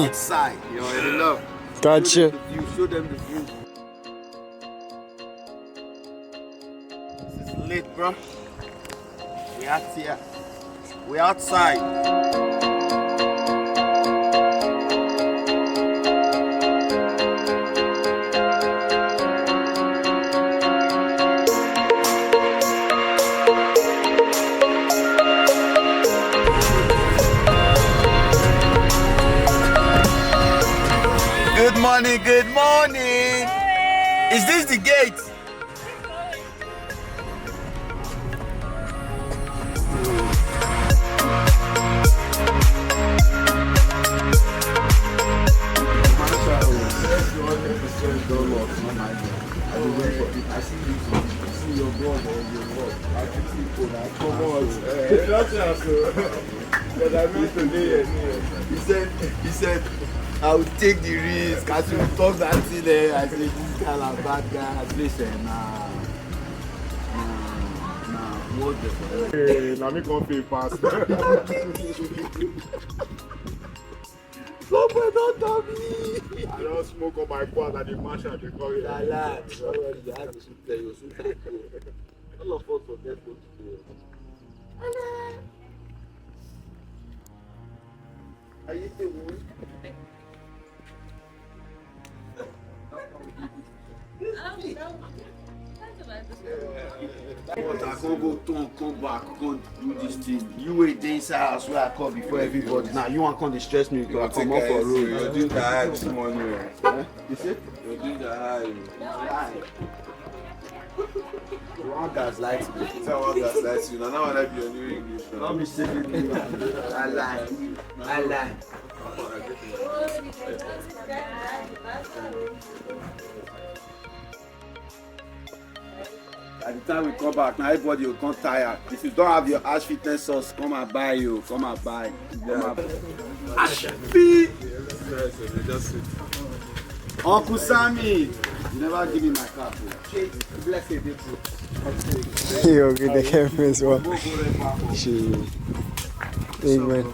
outside. You already know. Gotcha. Show them the view. This is late, bro. We out here. We outside. Good morning, good morning. Is this the gate? He said, I will take the risk. As we talk that thing there, I said, this guy a bad guy. I said, nah, what the fuck? Hey, now me come pay fast. Somebody don't tell me. I don't smoke on my quad and the mash and the curry. Lala, sorry, I have to tell you. All of us forget what to do. Are you still moving? I can't go turn, come back, go do this thing. You wait there inside house where I come before everybody. Now you want to come distress me because I come up for road. You're doing the high this morning. You see? You're doing the high. You want guys like me. It's not one that's like you. Now I like your new English. Don't be saying me. I lie. I lie. By the time we come back, now everybody will come tired. If you don't have your ASHFITNESS sauce, come and buy you. Come and buy. ASHFIT! Just sit. Uncle Sammy! You never give me my car. Bless you, beautiful. Yo, good the camera as well. Shit. Amen.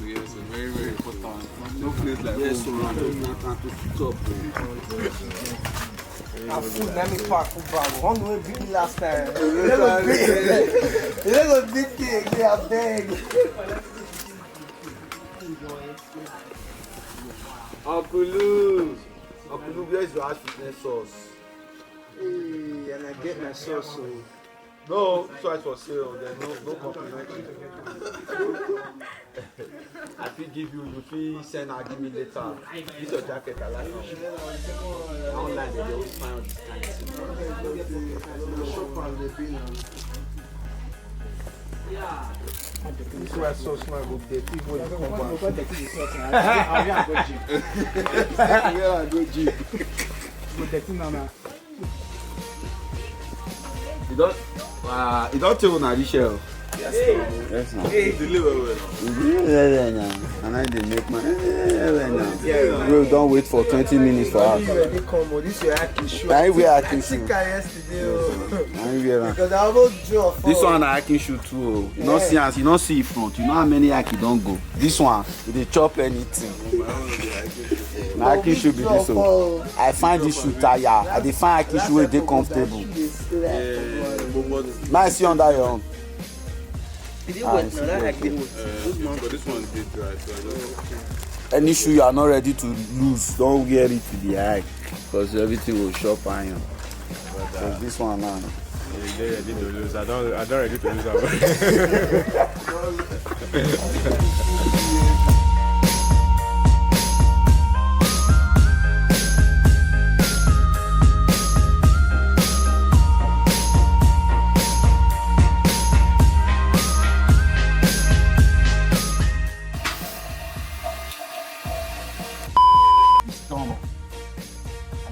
Yes, very, very important. No place like Yes, so home. I'm not going to stop. Food, let me pack food bag. One way big last time. You never big thing, they are big. Uncle Lou, where's your ASHFITNESS sauce? Hey, and I get my sauce. So. No, twice for sale. There's no complimentary. I feel give you feel send and give me later. This your jacket I like it. Online they always find out this kind of thing. Yeah. This way sauce man go dirty when you come back. Where I go gym. Go dirty now. You don't tell on this shell. Yes, Yes, hey. Deliver well. And I didn't make my. Bro, don't wait for 20 minutes for us. This your acting shoe. I wear acting I shoe. think I yesterday. I Because I almost drew a This one I can shoot too. You don't see us, you don't see front. You know how many I don't go. This one, they chop anything. I can shoot be this one. I find this shoe tired. I dey find I can shoot where they comfortable. Now I see under your own. Did it work now? That like the But this one did dry, so I don't. Any shoe you are not ready to lose, don't wear it to the eye. Because everything will shop iron. So this one now. They're ready to lose. I don't ready to lose.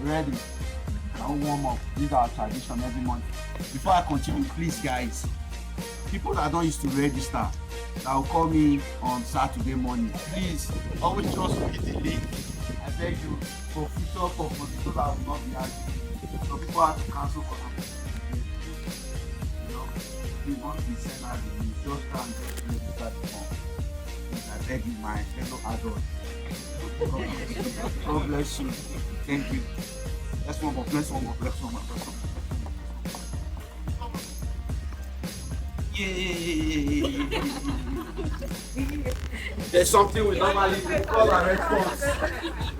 Ready? I'll warm up. This is our tradition every month. Before I continue, please guys, people that don't used to register, that will call me on Saturday morning. Please, always just read the link. I beg you, for future purposes, so that I will not be arguing. So people have to cancel for them. You know, we want to send out the news, just can't. water before. I beg you, my fellow adult. God bless you. Thank you. Let's one more, bless one more, bless one more, bless one more. Yeah. There's something we normally do, call and response.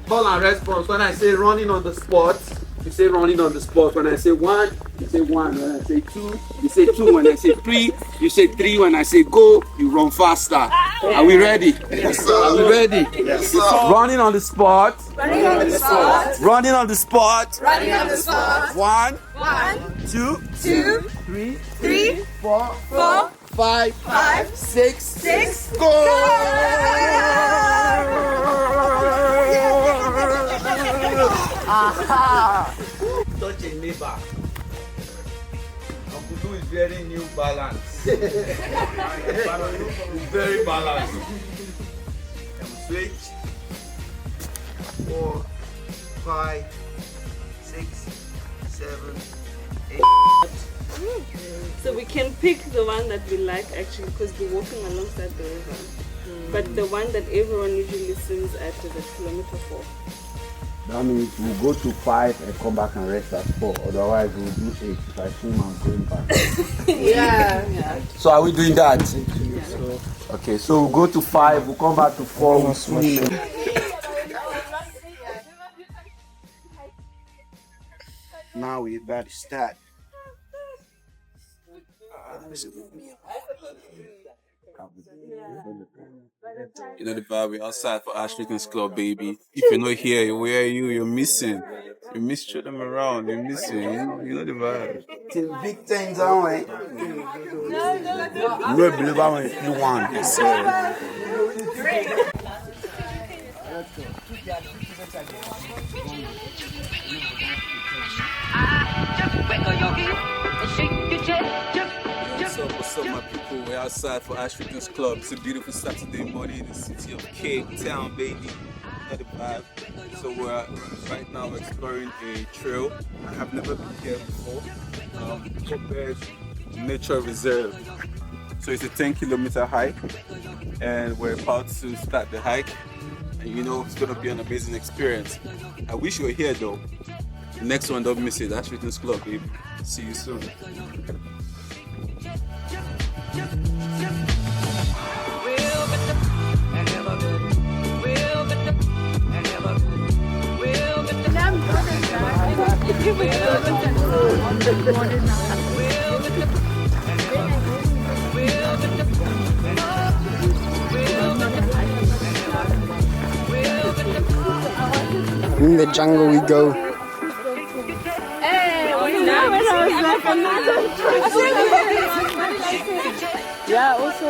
Call and response. When I say running on the spot, you say running on the spot. When I say one, you say one. When I say two, you say two. When I say three, you say three. When I say go, you run faster. Are we ready? Yes, sir. Are we ready? Yes, sir. Running on the spot. Running on the spot. Running on the spot. Running on the spot. One, 1, two, 2, three, 3, four, 4, 5, 5, 6, 6. go! Aha! Touch a neighbor. Uncle Lou is very new balance. Very balanced. And switch. 4, 5, 6, 7, 8. So we can pick the one that we like actually because we're walking alongside the river. But the one that everyone usually swims at is at kilometer 4. That means we'll go to 5 and come back and rest at 4. Otherwise, we'll do 8. If I swim, I'm going back. Yeah. So are we doing that? Okay, so we'll go to 5, we'll come back to 4, we'll swim. Now we're about to start. You know the vibe, we're outside for ASHFITNESS CLUB, baby. If you're not here, where are you? You're missing. You miss show them around, you're missing. You know the vibe. Till big things on it. No believe I want you one. Yes, sir. What's up, my people? We're outside for ASHFITNESS CLUB. It's a beautiful Saturday morning in the city of Cape Town, baby. You know the vibe. So we're right now exploring a trail. I have never been here before. Kogelberg Nature Reserve. So it's a 10-kilometer hike, and we're about to start the hike. And you know it's gonna be an amazing experience. I wish you were here though. The next one, don't miss it. ASHFITNESS CLUB, baby. See you soon. In the jungle we go. Yeah, also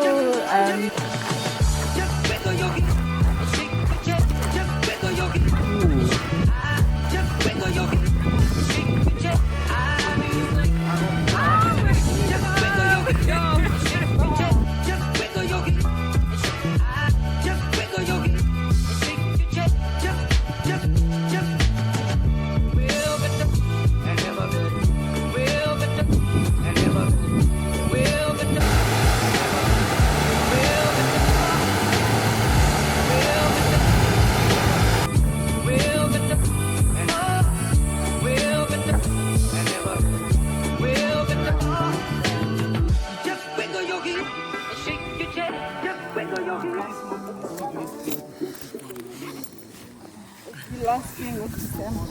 last thing of December.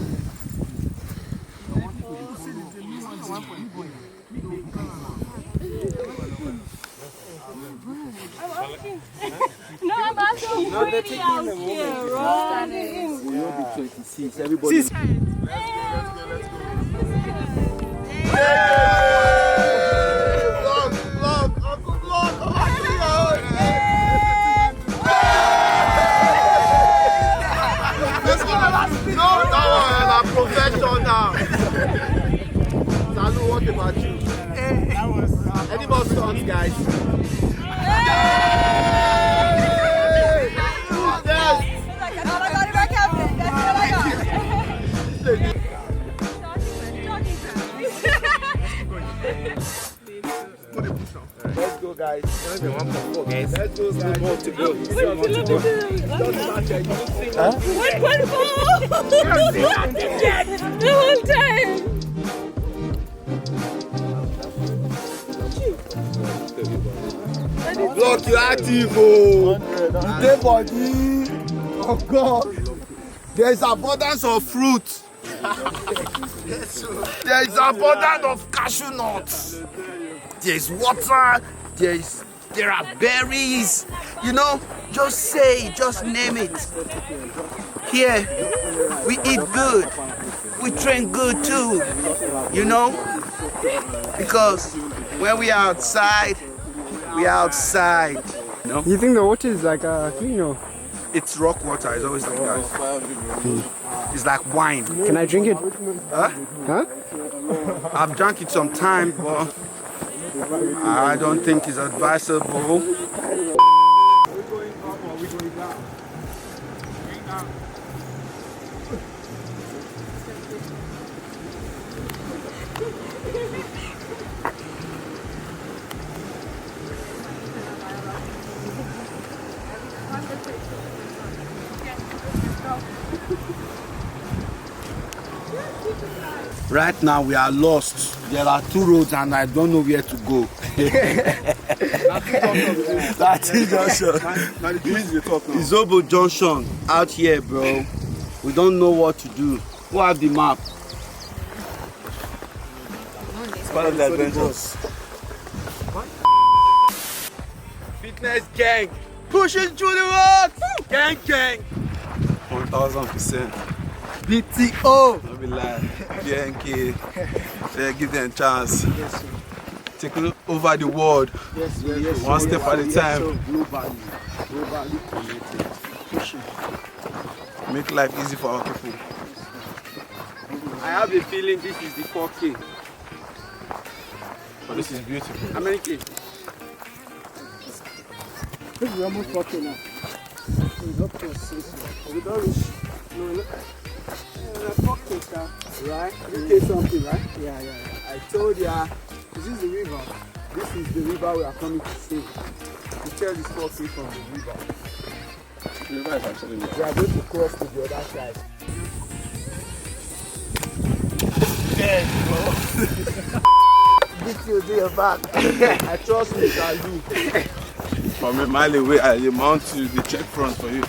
No, I'm asking pretty out here, running. We'll be 26. Everybody. Let's go. Professional now. Salu, what about you? Any more songs, guys? Let's go, guys. guys. Let's go, guys. Let's go, guys. More to go. Wait, let me do Huh? 1.4! The whole time! Look, you active, oh. Today body. Oh God. There is abundance of fruit. There is abundance of cashew nuts. There is water. There are berries. You know, just say, just name it. Here, we eat good. We train good too. You know, because when we are outside, we are outside. You know? You think the water is like clean or? It's rock water. It's always like that. It's like wine. Can I drink it? Huh? Huh? I've drank it some time, but I don't think it's advisable. Right now we are lost. There are two roads and I don't know where to go. That's it, Junction. Izobo Junction out here, bro. We don't know what to do. Who have the map? It's part of the adventures. Fitness gang. Pushing through the rocks. Gang, gang. 1000%. BTO. Don't be lying. BNK. Yeah, give them a chance. Take over the world. Yes. One step at a time. Globally connected. Pushing. Make life easy for our people. I have a feeling this is the 4K. But this is beautiful. How many K? This is almost 4K now. It's up to 6. We don't reach. No, look. 4K, sir. Right? 3K something, right? Yeah. I told ya, this is the river. This is the river we are coming to see. You tell this 4K from the river. The river is actually We are going to cross to the other side. dead, bro. Beat you to your back. I trust me, I'll do. From a mile away, I mount to the check front for you.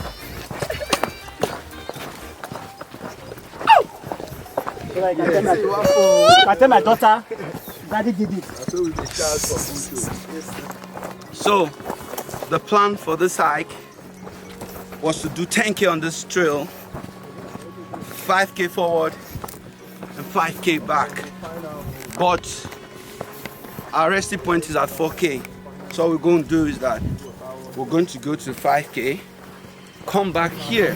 I tell my daughter, Daddy did it. So, the plan for this hike was to do 10K on this trail, 5K forward, and 5K back. But our resting point is at 4K. So what we're going to do is that we're going to go to 5K, come back here.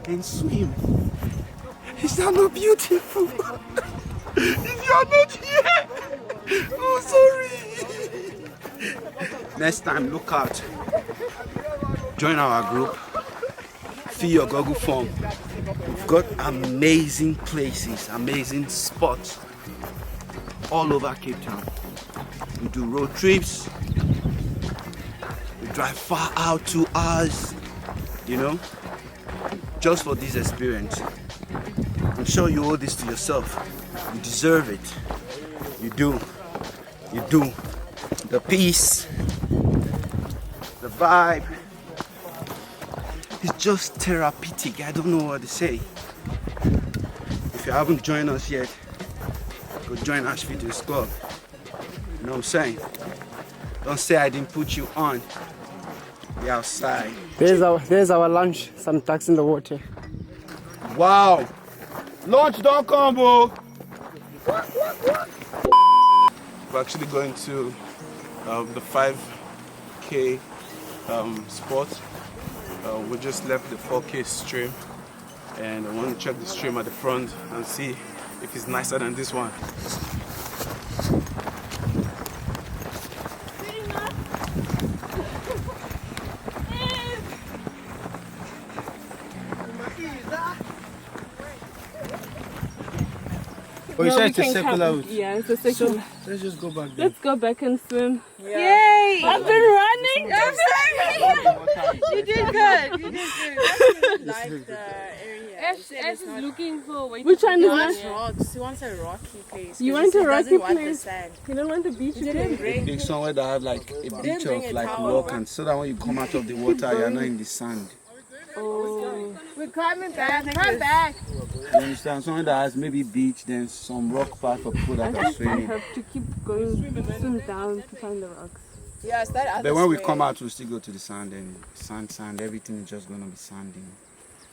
And swim. Is that not beautiful? If you are not here, oh sorry. Next time, look out. Join our group. Fill your Google form. We've got amazing places, amazing spots all over Cape Town. We do road trips. We drive far out, 2 hours, you know, just for this experience. I'm sure you owe this to yourself. You deserve it. You do. You do. The peace, the vibe. It's just therapeutic. I don't know what to say. If you haven't joined us yet, go join ASHFITNESS CLUB. You know what I'm saying? Don't say I didn't put you on. Be outside. There's our lunch. Some ducks in the water. Wow. Lunch don't come, bro. We're actually going to the 5K spot. We just left the 4K stream and I want to check the stream at the front and see if it's nicer than this one. Oh, you No, said we it's a can circular come. route. Yeah, it's a circular. Let's just go back there. Let's go back and swim. Yay! I've been running. I'm sorry. You did good. You did good. Like the area. Ash is looking for way Which one He is wants that? rocks. He wants a rocky place. You 'cause want he a rocky doesn't want the place? sand. You don't want the beach He didn't bring. Think somewhere that have like a beach bring of a like towel. rock, and so that when you come out of the water, you're not in the sand. Oh. We're coming back. Come back. You understand? Somewhere that has maybe beach, then some rock part for people I that are think we swimming. have to keep going, swim down to find the rocks. Yeah, it's that other But when we way. come out, we'll still go to the sand, and sand, everything is just gonna be sandy.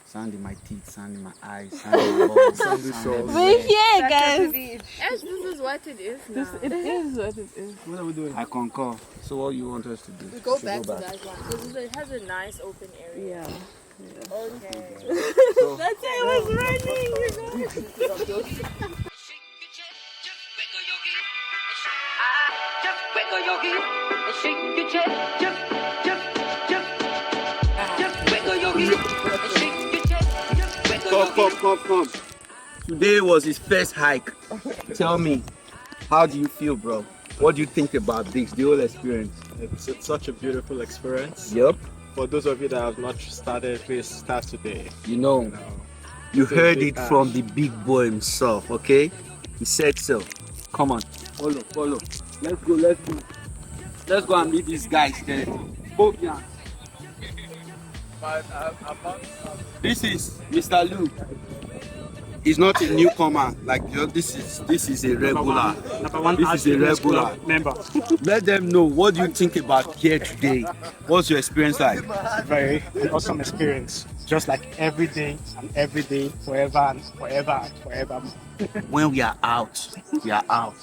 Sand in my teeth, sand in my eyes, sand in my balls, sandy We're everywhere. here, guys. Ash, this is what it is now. It is what it is. What are we doing? I concur. So what you want us to do? We go To back to that one because it has a nice open area. Yeah. Okay. That's why I was running. Come. Today was his first hike. Tell me, how do you feel, bro? What do you think about this, the whole experience? It's such a beautiful experience. Yup. For those of you that have not started, please start today. You know, you It's a heard big it from the big boy himself, okay? He said so. Come on, follow. Let's go. Let's go and meet these guys there. This is Mr. Luke. He's not a newcomer. Like this is a regular. This is a regular member. Let them know, what do you think about here today? What's your experience like? Very awesome experience. Just like every day, forever and forever. When we are out, we are out.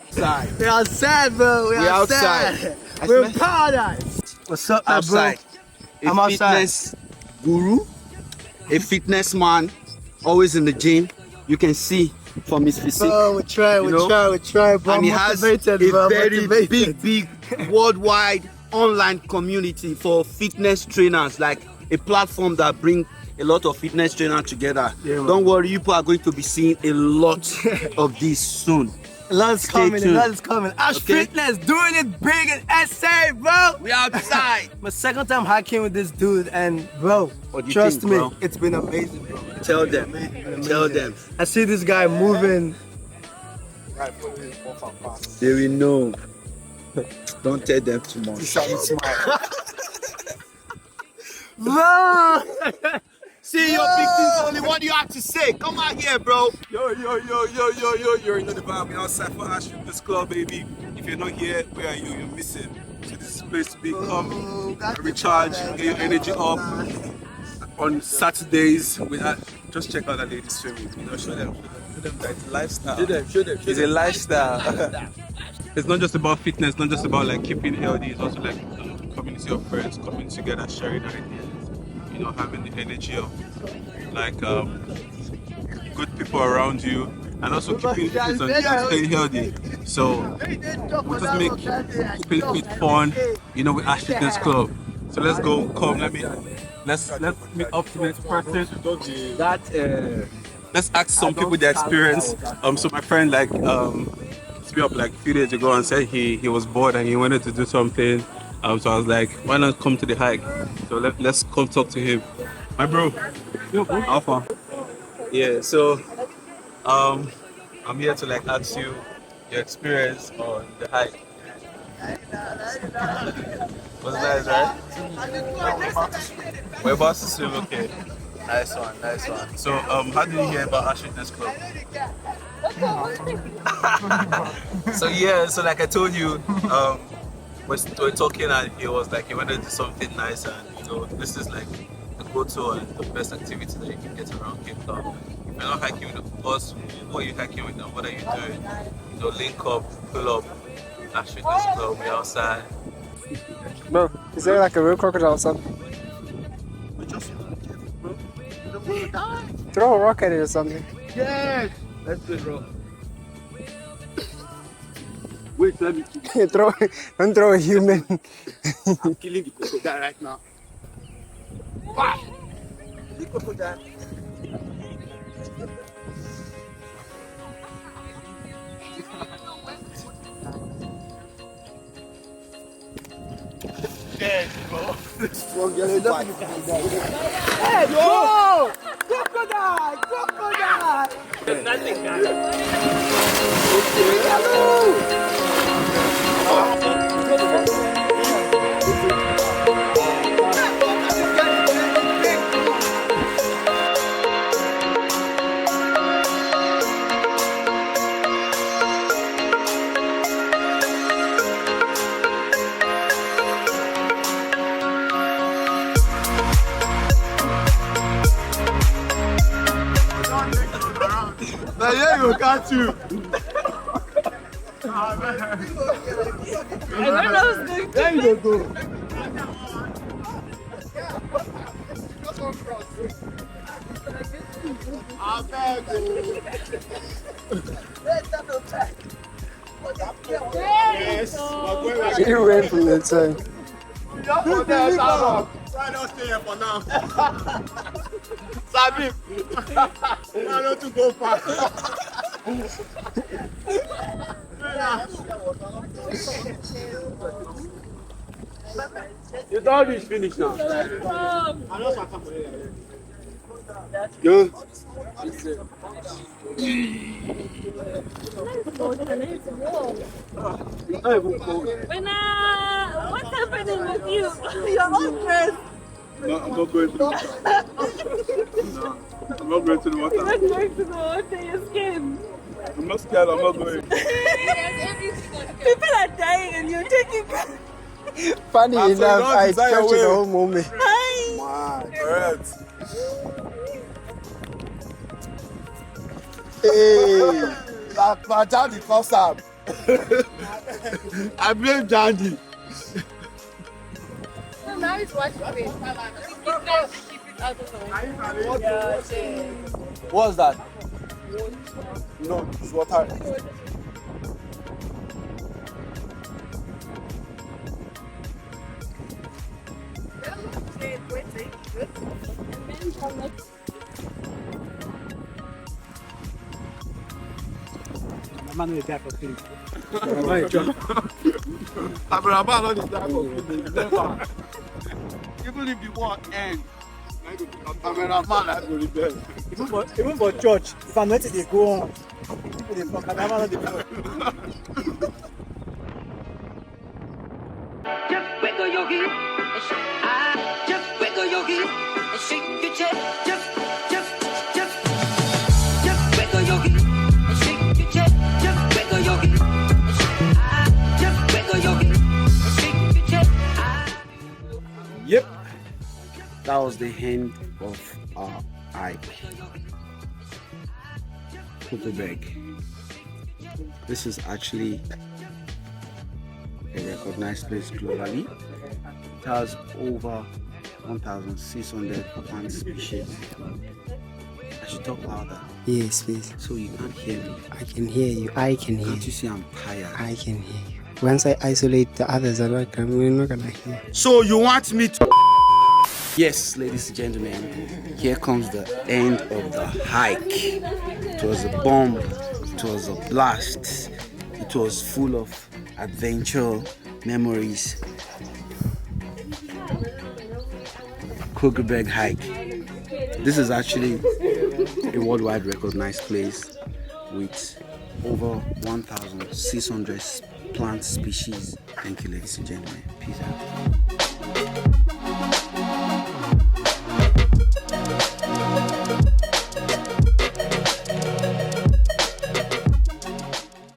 Outside. We're outside, bro. We're outside. We're in paradise. What's up, man, Outside. bro? I'm A outside. fitness guru, a fitness man, always in the gym. You can see from his physique. Bro, we try, bro. And he has a Motivated, bro. very Motivated. big worldwide online community for fitness trainers, like a platform that brings a lot of fitness trainers together. Yeah, man. Don't worry, you people are going to be seeing a lot of this soon. A lot is coming, tuned. Ash Okay. Fitness doing it big in SA, bro. We outside. My second time hiking with this dude, and bro, What do you trust think, me, bro? it's been amazing, bro. Tell them. Tell them. I see this guy moving. They will know. Don't tell them too much. Bro! See your big things only. What do you have to say? Come out here, bro. Yo, you already know the vibe. We're outside for ASHFITNESS CLUB, baby. If you're not here, where are you? You're missing. So this is the place to be. Come, recharge, get your energy up. On Saturdays, we had just check out that lady swimming. You know, show them that it's a lifestyle. Show them. It's a lifestyle. It's not just about fitness, not just about like keeping healthy. It's also like community of friends coming together, sharing ideas. You know, having the energy of like good people around you, and also keeping fit and staying healthy. So we just make keeping fit fun. You know, with ASHFITNESS CLUB. So let's go. Come, let's meet up to the next person. Let's ask some people their experience. So my friend like hit me up like a few days ago and said he was bored and he wanted to do something. So I was like, why not come to the hike? So let's come talk to him. My bro. Alpha. Yeah, so I'm here to like ask you your experience on the hike. Was nice, right? We're about to swim, okay. Nice one. So how did you hear about ASHFITNESS CLUB? So like I told you, we're talking and he was like he wanted to do something nice, and you know this is like the go-to and the best activity that you can get around Cape Town. If you're not hiking with us, who are you hiking with them? What are you doing? You know, link up, pull up, ASHFITNESS CLUB, we're outside. Bro, is there like a real crocodile or something? Throw a rock at it or something. Yes. Let's do it, bro. Wait, let me Don't throw a human. I'm killing the crocodile right now. Wow. The crocodile. Hey, go! Crocodile! Crocodile! Nothing, guys. Now here you catch you. I don't know what's going to There you go. Yes. You ran from that time. Why not stay here for now? Sabi. Why not to go far? You thought it's finished now. Yo. What's happening with you? You're all dressed. No, I'm not going to. No, I'm not going to the water. You're not going to the water, you're scared. I'm not scared. I'm not going. People are dying and you're taking. Funny Ah, so enough, you don't I desire captured the whale. whole moment. Hi. Alright. Hey, my daddy comes up. I blame daddy. So now it's watching me. Keep it out of the way. Yeah, shit. What's that? No, it's water. I'm not there for food. Even if the war ends, cameraman has to rebel. Even for church, if I'm not they go on. People they from Kadama, they go. Just wiggle your hip, just wiggle your hip and shake your chest. Just wiggle your hip and shake your chest. Just wiggle your hip and just wiggle your hip and shake your chest. Yep, that was the end of our hike. Kogelberg. This is actually a recognized place globally. It has over 1,600 plant species. I should talk louder Yes, please. so you can't hear me. I can hear you. I can hear Can't you you. see I'm tired? I can hear you. Once I isolate the others, we're not gonna hear. So you want me to? Yes, ladies and gentlemen, here comes the end of the hike. It was a bomb, it was a blast, it was full of adventure, memories. Kogelberg hike. This is actually a worldwide recognized place with over 1,600 plant species. Thank you, ladies and gentlemen. Peace out.